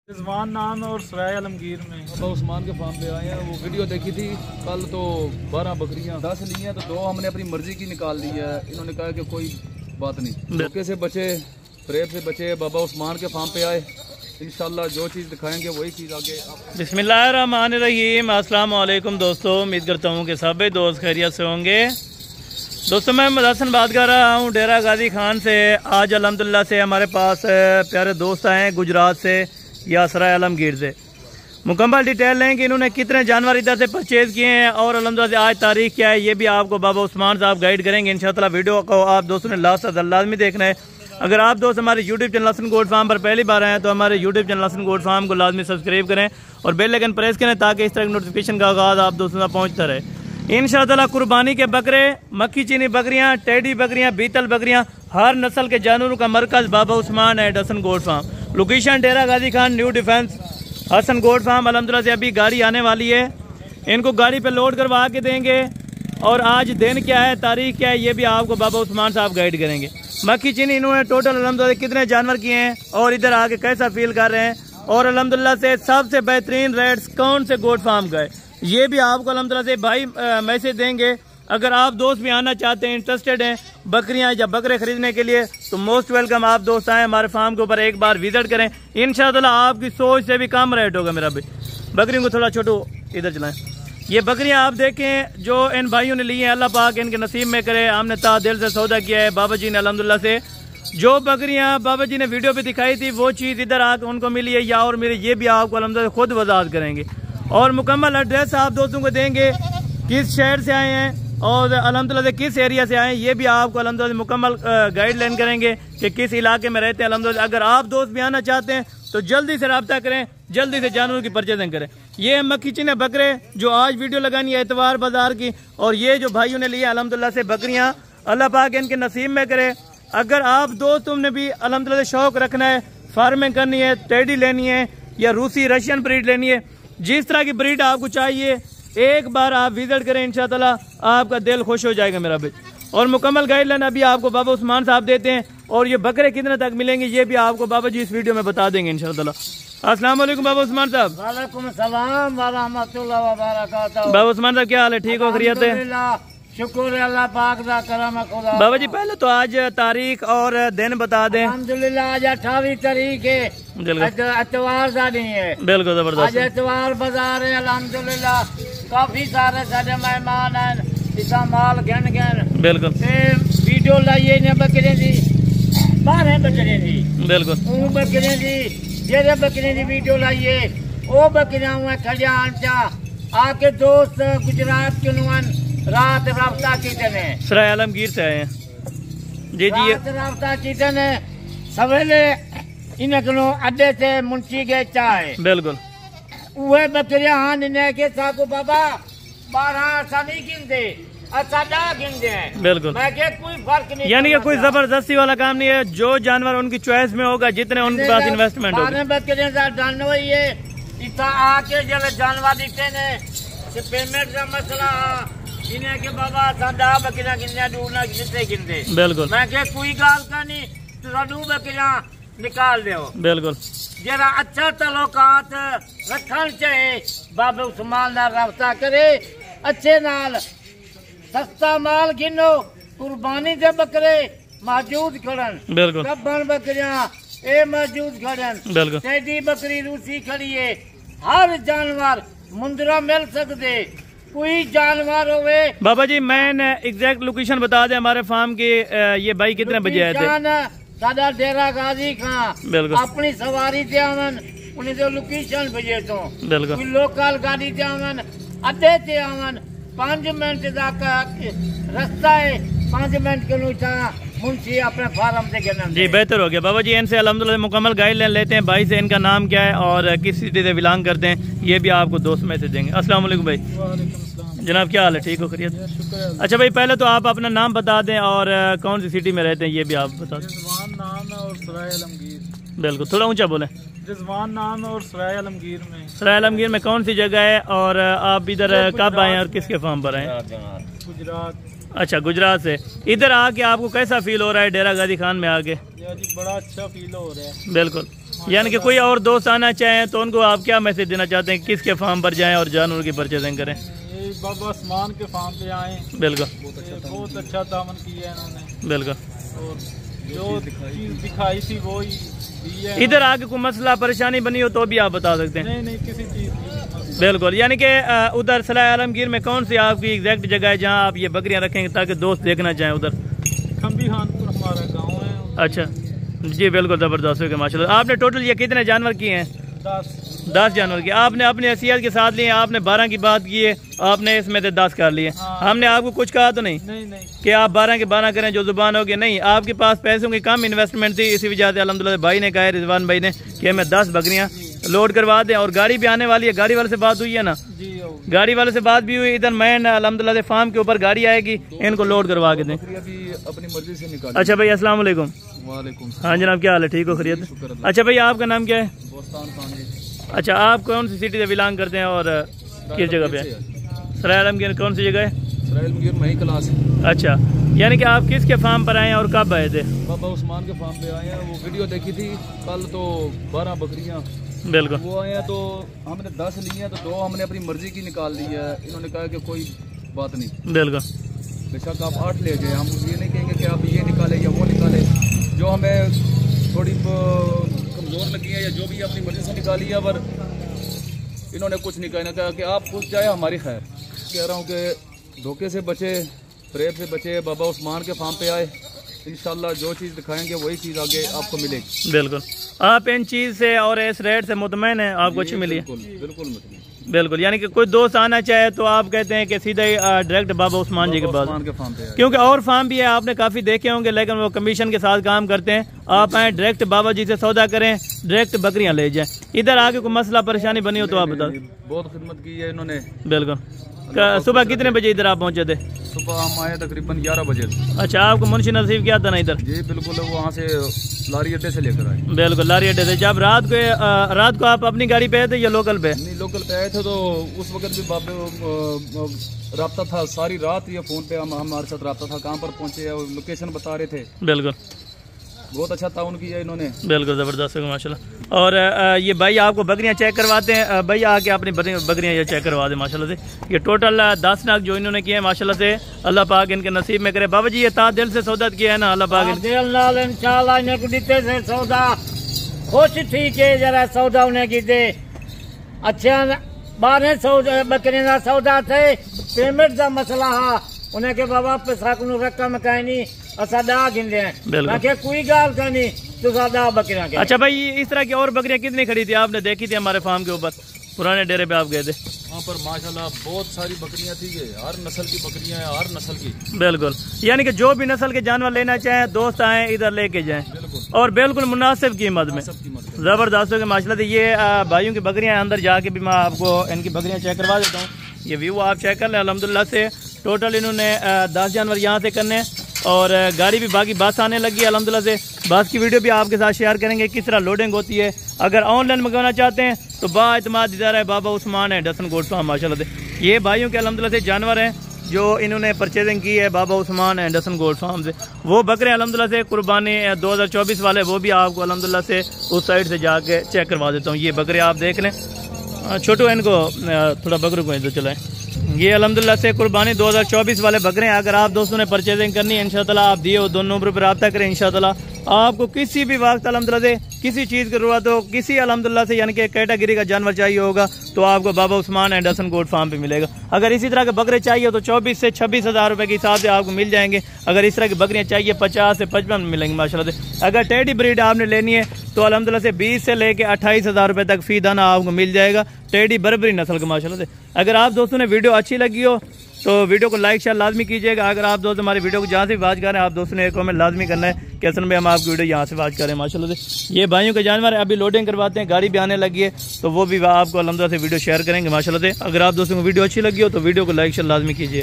रिजवान नाम और सराय आलमगीर में बाबा उस्मान के फार्म पे आए हैं। वो वीडियो देखी थी कल, तो 12 बकरियां 10 ली हैं, तो 2 हमने अपनी मर्जी की निकाल ली है। इन्होंने कहा कि कोई बात नहीं, धोखे से बचे, फ्रेब से बचे। बाबा उस्मान के फार्म पे आए, इंशाल्लाह जो चीज़ दिखाएंगे वही चीज़ आगे। बिस्मिल्लाहिर्रहमानिर्रहीम। अस्सलाम वालेकुम दोस्तों, उम्मीद करता हूँ कि सभी दोस्त खैरियत से होंगे। दोस्तों मैं मदसन बात कर रहा हूँ डेरा गाजी खान से। आज अल्हम्दुलिल्लाह से हमारे पास प्यारे दोस्त आए हैं गुजरात से या सराय आलमगीर से। मुकम्मल डिटेल लें कि इन्होंने कितने जानवर इधर से परचेज़ किए हैं और अल्हम्दुलिल्लाह से आज तारीख क्या है, ये भी आपको बाबा उस्मान साहब गाइड करेंगे इंशाअल्लाह। वीडियो को आप दोस्तों ने लास्ट तक लाजमी देखना है। अगर आप दोस्त हमारे YouTube channel Hasan goat farm पर पहली बार आए हैं तो हमारे YouTube channel Hasan goat farm को लाजमी सब्सक्राइब करें और बेल आइकन प्रेस करें ताकि इस तरह की नोटिफिकेशन का आगाज़ आप दोस्तों तक पहुँचता रहे। इंशाअल्लाह कुर्बानी के बकरे, मक्खी चीनी बकरियाँ, टेडी बकरियाँ, बीतल बकरियाँ, हर नस्ल के जानवरों का मरकज़ बाबा उस्मान है Hasan goat farm. Location Dera Ghazi Khan new defence Hasan goat farm. अल्हम्दुलिल्लाह से अभी गाड़ी आने वाली है, इनको गाड़ी पे लोड करवा के देंगे। और आज दिन क्या है, तारीख क्या है, ये भी आपको बाबा उस्मान साहब गाइड करेंगे। मक्खी चीनी इन्होंने टोटल अल्हम्दुलिल्लाह कितने जानवर किए हैं और इधर आके कैसा फील कर रहे हैं, और अल्हम्दुलिल्लाह से सबसे बेहतरीन रेट्स कौन से गोट फार्म का है, ये भी आपको अल्हम्दुलिल्लाह से भाई मैसेज देंगे। अगर आप दोस्त भी आना चाहते हैं, इंटरेस्टेड हैं बकरियां या बकरे खरीदने के लिए, तो मोस्ट वेलकम। आप दोस्त आए हमारे फार्म के ऊपर एक बार विजिट करें, इंशाअल्लाह आपकी सोच से भी कम रेट होगा। मेरा भाई बकरियों को थोड़ा छोटो इधर चलाएं। ये बकरियां आप देखें जो इन भाइयों ने ली हैं, अल्लाह पाक इनके नसीब में करे। हमने ता दिल से सौदा किया है बाबा जी ने अल्हम्दुलिल्लाह से। जो बकरियां बाबा जी ने वीडियो पे दिखाई थी वो चीज़ इधर आकर उनको मिली है या और मेरे, ये भी आपको अल्हम्दुलिल्लाह खुद वजाहत करेंगे और मुकम्मल एड्रेस आप दोस्तों को देंगे, किस शहर से आए हैं और अल्हम्दुलिल्लाह से किस एरिया से आए हैं, ये भी आपको अल्हम्दुलिल्लाह मुकम्मल गाइडलाइन करेंगे कि किस इलाके में रहते हैं। अल्हम्दुलिल्लाह अगर आप दोस्त भी आना चाहते हैं तो जल्दी से रब्ता करें, जल्दी से जानवरों की परचेजिंग करें। ये मक्खी चीनी बकरे जो आज वीडियो लगानी है एतवार बाजार की, और ये जो भाइयों ने लिया अल्हम्दुलिल्लाह से बकरियां, अल्लाह पाक इनके नसीब में करे। अगर आप दोस्तों ने भी अल्हम्दुलिल्लाह शौक रखना है, फार्मिंग करनी है, टेडी लेनी है या रूसी रशियन ब्रीड लेनी है, जिस तरह की ब्रीड आपको चाहिए एक बार आप विजिट करें, इंशाअल्लाह आपका दिल खुश हो जाएगा मेरा भाई। और मुकम्मल गाइडलाइन अभी आपको बाबा उस्मान साहब देते हैं, और ये बकरे कितने तक मिलेंगे ये भी आपको बाबा जी इस वीडियो में बता देंगे इंशाअल्लाह। अस्सलाम वालेकुम बाबा उस्मान साहब। वालेकुम सलाम व रहमतुल्लाह व बरकातहू। बाबा उस्मान साहब क्या हाल है, ठीक हो, खैरियत है? शुक्र है अल्लाह पाक दा करम है खुदा। बाबा जी पहले तो आज तारीख और दिन बता दें। अल्हम्दुलिल्लाह आज 28 तारीख है, एतवार का दिन है। बिल्कुल जबरदस्त, आज एतवार बाजार है। अल्हम्दुलिल्लाह काफी सारे सारे मेहमान हैं, इसा माल गन गन बिल्कुल वीडियो लाइए ने बकरे दी, 12 बकरे दी, बिल्कुल वो बकरे दी, जेरे बकरे दी वीडियो लाइए, वो बकरियां हुए खलियान चा आके दोस्त गुजरात के नुअन रात रास्ता कीते सराय आलमगीर से आए हैं जी जी। रास्ता कीते ने सवेरे इनको अड्डे से मुंशी गए चाहे, बिल्कुल उहे बकरियां हाँ ने के साको बाबा 12 सा नहीं गिनते, अच्छा गिनते हैं। बिल्कुल मैं के कोई फर्क नहीं, यानी कि कोई जबरदस्ती वाला काम नहीं है, जो जानवर उनकी चॉइस में होगा, जितने उनके पास इन्वेस्टमेंट होगा। 12 बकरियां का डन हुई है, इतना आके जब जानवर दिखते ने पेमेंट का मसला इन्हें के बाबा सादा बकरियां गिनने दूरना गिनते गिनते। बिल्कुल मैं के कोई गाल का नहीं, तो बकरियां निकाल दो। बिल्कुल जरा अच्छा तलोकात रखना चाहिए, बाबा उस्मान नाल रब्ता करे, अच्छे नाल सस्ता माल गिनो, कुर्बानी के बकरे मौजूद खड़न, बिल्कुल कब्बन बकरियां ए मौजूद खड़न, बिल्कुल टेडी बकरी रूसी खड़ी है, हर जानवर मुंदरा मिल सकते, कोई जानवर होवे। बाबा जी मैं एग्जैक्ट लोकेशन बता दें हमारे फार्म की, ये भाई कितने बजे आए थे? सादा डेरा गाजी खां, बिल्कुल अपनी सवारी से आवन, उन्हें तो लोकेशन भेजे तो बिल्कुल कोई लोकल गाड़ी से आवन, अड्डे से आवन, 5 मिनट का रास्ता है, 5 मिनट के नुचा मुंशी अपने फार्म से गिनन जी। बेहतर हो गया बाबा जी, इनसे अल्हम्दुलिल्लाह मुकम्मल गाइडलाइन लेते हैं भाई से, इनका नाम क्या है और किस सिटी से बिलोंग करते हैं, ये भी आपको दोस्त मैसेज देंगे। अस्सलाम वालेकुम भाई। वालेकुम अस्सलाम जनाब क्या हाल है, ठीक हो, खैरियत? शुक्र। अच्छा भाई पहले तो आप अपना नाम बता दें और कौन सी सिटी में रहते हैं ये भी आप बता दें। रिजवान नाम है और सराय आलमगीर। बिल्कुल थोड़ा ऊंचा बोलें। रिजवान नाम है और सराय आलमगीर में। सराय आलमगीर में कौन सी जगह है और आप इधर कब आए और किसके फार्म पर आए? गुजरात। अच्छा गुजरात से। इधर आके आपको कैसा फील हो रहा है डेरा गाजी खान में आके? यार जी बड़ा अच्छा फील हो रहा है। बिल्कुल यानी कि कोई और दोस्त आना चाहें तो उनको आप क्या मैसेज देना चाहते हैं, किसके फार्म पर जाएं और जानवर की परचेजिंग करें? ये बाबा उस्मान के फार्म पे आए। बिल्कुल बहुत अच्छा दामन किया है इन्होंने, बिल्कुल। और जो चीज दिखाई थी वो ही दी है। इधर आके कोई मसला परेशानी बनी हो तो भी आप बता सकते हैं? नहीं किसी चीज की। बिल्कुल। यानी कि उधर सराय आलमगीर में कौन सी आपकी एग्जैक्ट जगह है जहाँ आप ये बकरियां रखेंगे ताकि दोस्त देखना चाहें उधर? खम्बी खानपुर हमारा गाँव है। अच्छा जी, बिल्कुल ज़बरदस्त हो गया माशाल्लाह। आपने टोटल ये कितने जानवर किए हैं? 10 जानवर की आपने अपनी हैसियत के साथ लिए। आपने 12 की बात की है, आपने इसमें से 10 कर लिए। हमने आपको कुछ कहा तो नहीं कि आप 12 के 12 करें जो जुबान हो गई? नहीं, आपके पास पैसों की कम इन्वेस्टमेंट थी, इसी वजह से अल्हम्दुलिल्लाह भाई ने कहा, रिजवान भाई ने, कि हमें 10 बकरियां लोड करवा दें। और गाड़ी भी आने वाली है, गाड़ी वाले से बात हुई है ना? गाड़ी वाले से बात भी हुई। इधर मैं अल्हम्दुलिल्लाह फार्म के ऊपर गाड़ी आएगी, इनको लोड करवा के दें। अपनी मर्जी से निकाल। अच्छा भाई, अस्सलाम वालेकुम। वालेकुम। हाँ जनाब, क्या हाल है? ठीक हो, खैरियत? अच्छा भाई, आपका नाम क्या है? अच्छा, आप कौन सी सिटी से बिलोंग करते हैं और किस जगह पे? सराय आलमगीर कौन सी जगह है? सराय आलमगीर मही क्लास है। अच्छा, यानी कि आप किसके फार्म पर आए हैं और कब आए थे? बाबा उस्मान के फार्म पे आए हैं। वो वीडियो देखी थी कल, तो 12 बकरियां बिल्कुल वो आए हैं। तो हमने 10 ली हैं, तो 2 हमने अपनी मर्जी की निकाल ली है। इन्होंने कहा कि कोई बात नहीं, बिल्कुल, बेशक आप 8 ले जाए, हम ये नहीं कहेंगे कि आप ये निकाले या वो निकाले। जो हमें थोड़ी कमज़ोर लगी है या जो भी अपनी मर्जी से निकाली है, पर इन्होंने कुछ नहीं कहना। कहा कि आप कुछ जाए हमारी खैर। कह रहा हूँ कि धोखे से बचे, फ्रेब से बचे, बाबा उस्मान के फार्म पे आए। इंशाल्लाह जो चीज़ दिखाएंगे वही चीज़ आगे आपको मिलेगी। बिल्कुल। आप इन चीज़ से और इस रेट से मुतमैन हैं? आपको अच्छी मिली है? बिल्कुल बिल्कुल। यानी कि कोई दोस्त आना चाहे तो आप कहते हैं कि सीधा ही डायरेक्ट बाबा उस्मान जी के पास, क्योंकि और फार्म भी है, आपने काफ़ी देखे होंगे, लेकिन वो कमीशन के साथ काम करते हैं। आप आए डायरेक्ट बाबा जी से सौदा करें, डायरेक्ट बकरियां ले जाएं। इधर आके कोई मसला परेशानी बनी हो तो आप बता। बहुत खिदमत की है इन्होंने। बिल्कुल। सुबह कितने बजे इधर आप पहुंचे थे? सुबह हम आए तकरीबन 11 बजे। अच्छा, आपको मुंशी नसीब क्या था ना इधर? जी बिल्कुल, वहाँ से लारी अड्डे से लेकर आए। बिल्कुल, लारी अड्डे से। जब रात को आप अपनी गाड़ी पे आए थे या लोकल पे? नहीं, लोकल पे आए थे। तो उस वक्त भी बाबे रब्ता था सारी रात, ये फोन पे हमारे साथ रब्ता था, कहाँ पर पहुंचे और लोकेशन बता रहे थे। बिल्कुल, बहुत अच्छा ताउन किया इन्होंने। बिल्कुल ज़बरदस्त है माशाल्लाह। और ये भाई आपको बकरियां चेक करवाते हैं। भाई आके अपनी बकरियां ये चेक करवा दें माशाल्लाह से। ये टोटल 10 नाग जो इन्होंने किए हैं माशाल्लाह से, अल्लाह पाक इनके नसीब में करे। बाबा जी ये दिल से सौदा किया है ना? अल्लाह पाक दिल नाल इंशाल्लाह इन्हें को दिते से सौदा खुश ठीक है। जरा सौदा उन्हें की दे अच्छा 12 सौदा बकरियां दा सौदा थे। पेमेंट का मसला हा, उन्हें के बाबा पैसा को रकम कहीं नहीं असा दा गिनदे हैं, कोई गाल का नहीं तो दा बकरियां के। अच्छा भाई, इस तरह की और बकरियां कितनी खड़ी थी आपने देखी थी हमारे फार्म के ऊपर? पुराने डेरे पे आप गए थे, वहाँ पर माशाल्लाह बहुत सारी बकरियां थी। हर नस्ल की बकरियां हैं, हर नस्ल की। बिल्कुल, यानी कि जो भी नस्ल के जानवर लेना चाहें दोस्त आए इधर लेके जाएं, और बिल्कुल मुनासिब कीमत में। जबरदस्त हो गया माशाल्लाह से। ये भाइयों की बकरियां अंदर जाके भी मैं आपको इनकी बकरियां चेक करवा देता हूँ। ये व्यू आप चेक कर लें अल्हम्दुलिल्लाह से। टोटल इन्होंने 10 जानवर यहाँ से करने, और गाड़ी भी बाकी बस आने लगी है अल्हम्दुलिल्लाह से। बस की वीडियो भी आपके साथ शेयर करेंगे किस तरह लोडिंग होती है। अगर ऑनलाइन मंगवाना चाहते हैं तो बाएतमाद इदारा है बाबा उस्मान है, डसन गोट फार्म माशाल्लाह से। ये भाइयों के अल्हम्दुलिल्लाह से जानवर हैं जो इन्होंने परचेजिंग की है बाबा उस्मान है डसन गोट फार्म से। वो बकरे अल्हम्दुलिल्लाह से कुर्बानी 2024 वाले, वो भी आपको अल्हम्दुलिल्लाह से उस साइड से जाके चेक करवा देता हूँ। ये बकरे आप देख लें। छोटू इनको थोड़ा बकरों को इधर चलाएं। ये अल्हम्दुलिल्लाह से कुर्बानी 2024 वाले बकरे हैं। अगर आप दोस्तों ने परचेजिंग करनी है इंशाअल्लाह आप दिए वो 2 नंबर पर रब्ता करें। इंशाअल्लाह आपको किसी भी वक्त अल्हम्दुलिल्लाह से किसी चीज़ की जरूरत हो, किसी अल्हम्दुलिल्लाह से यानी कि कैटेगरी का जानवर चाहिए होगा तो आपको Baba Usman and Hasan goat farm पे मिलेगा। अगर इसी तरह के बकरे चाहिए तो 24 से 26 हज़ार रुपये के हिसाब से आपको मिल जाएंगे। अगर इस तरह की बकरियाँ चाहिए 50 से 55 मिलेंगी माशाल्लाह से। अगर टेडी ब्रीड आपने लेनी है तो अल्हम्दुलिल्लाह से 20 से लेके 28 हज़ार रुपये तक फी दाना आपको मिल जाएगा, टेडी बर्बरी नस्ल का माशाल्लाह से। अगर आप दोस्तों ने वीडियो अच्छी लगी हो तो वीडियो को लाइक शेयर लाजमी कीजिएगा। अगर आप दोस्त हमारी वीडियो को जहाँ से वाच करें आप दोस्तों ने एक कमेंट लाजमी करना है कि असल में हम आपकी वीडियो यहाँ से वाच करें माशाल्लाह से। ये भाइयों के जानवर अभी लोडिंग करवाते हैं, गाड़ी भी आने लगी है तो वो भी आपको अल्हम्दुलिल्लाह से वीडियो शेयर करेंगे माशाल्लाह से। अगर आप दोस्तों को वीडियो अच्छी लगी हो तो वीडियो को लाइक शेयर लाजमी कीजिएगा।